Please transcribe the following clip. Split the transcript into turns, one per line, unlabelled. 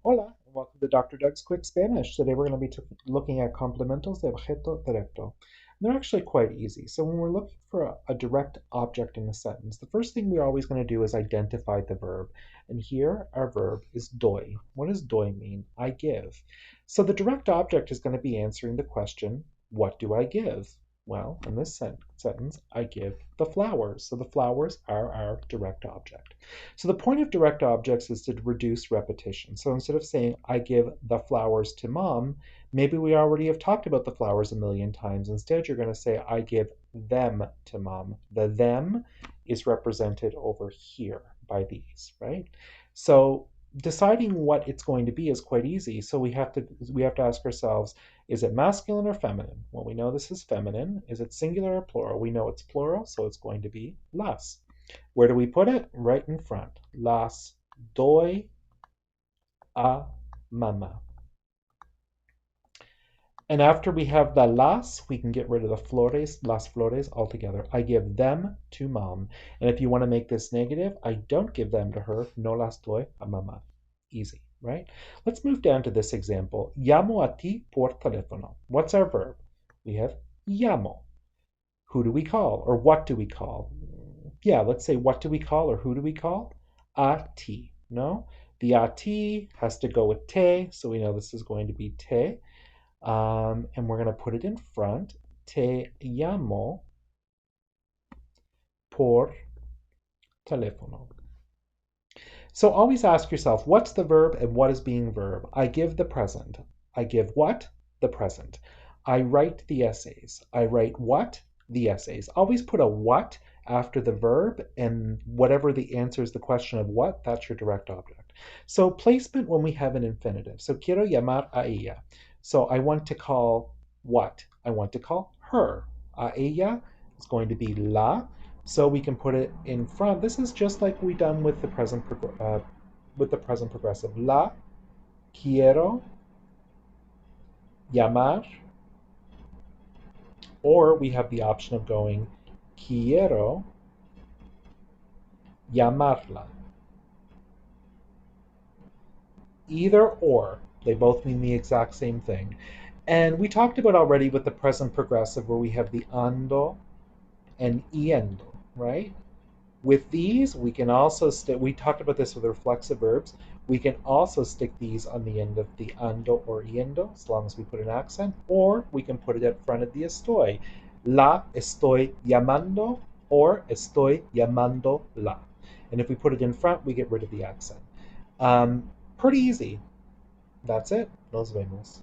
Hola, and welcome to Dr. Doug's Quick Spanish. Today we're going to be looking at complementos de objeto directo. And they're actually quite easy. So when we're looking for a direct object in a sentence, the first thing we're always going to do is identify the verb. And here our verb is doy. What does doy mean? I give. So the direct object is going to be answering the question, what do I give? Well, in this sentence, I give the flowers. So the flowers are our direct object. So the point of direct objects is to reduce repetition. So instead of saying, I give the flowers to mom, maybe we already have talked about the flowers a million times. Instead, you're going to say, I give them to mom. The them is represented over here by these, right? So deciding what it's going to be is quite easy. So we have to ask ourselves, is it masculine or feminine? Well, we know this is feminine. Is it singular or plural? We know it's plural, so it's going to be las. Where do we put it? Right in front. Las doy a mamá. And after we have the las, we can get rid of the flores, las flores altogether. I give them to mom. And if you want to make this negative, I don't give them to her. No las doy a mamá. Easy, right? Let's move down to this example. Llamo a ti por teléfono. What's our verb? We have llamo. Who do we call? Or what do we call? Yeah, let's say what do we call or who do we call? A ti, no? The a ti has to go with te, so we know this is going to be te. And we're going to put it in front. Te llamo por teléfono. So always ask yourself, what's the verb and what is being verb? I give the present. I give what? The present. I write the essays. I write what? The essays. Always put a what after the verb, and whatever the answer is the question of what, that's your direct object. So placement when we have an infinitive. So quiero llamar a ella. So I want to call what? I want to call her. A ella is going to be la. So we can put it in front. This is just like we done with the present progressive. La quiero llamar, or we have the option of going quiero llamarla. Either or, they both mean the exact same thing. And we talked about already with the present progressive where we have the ando and yendo, right? With these, we can also we talked about this with reflexive verbs. We can also stick these on the end of the ando or yendo, as long as we put an accent, or we can put it at front of the estoy. La estoy llamando, or estoy llamando la. And if we put it in front, we get rid of the accent. Pretty easy. That's it. Nos vemos.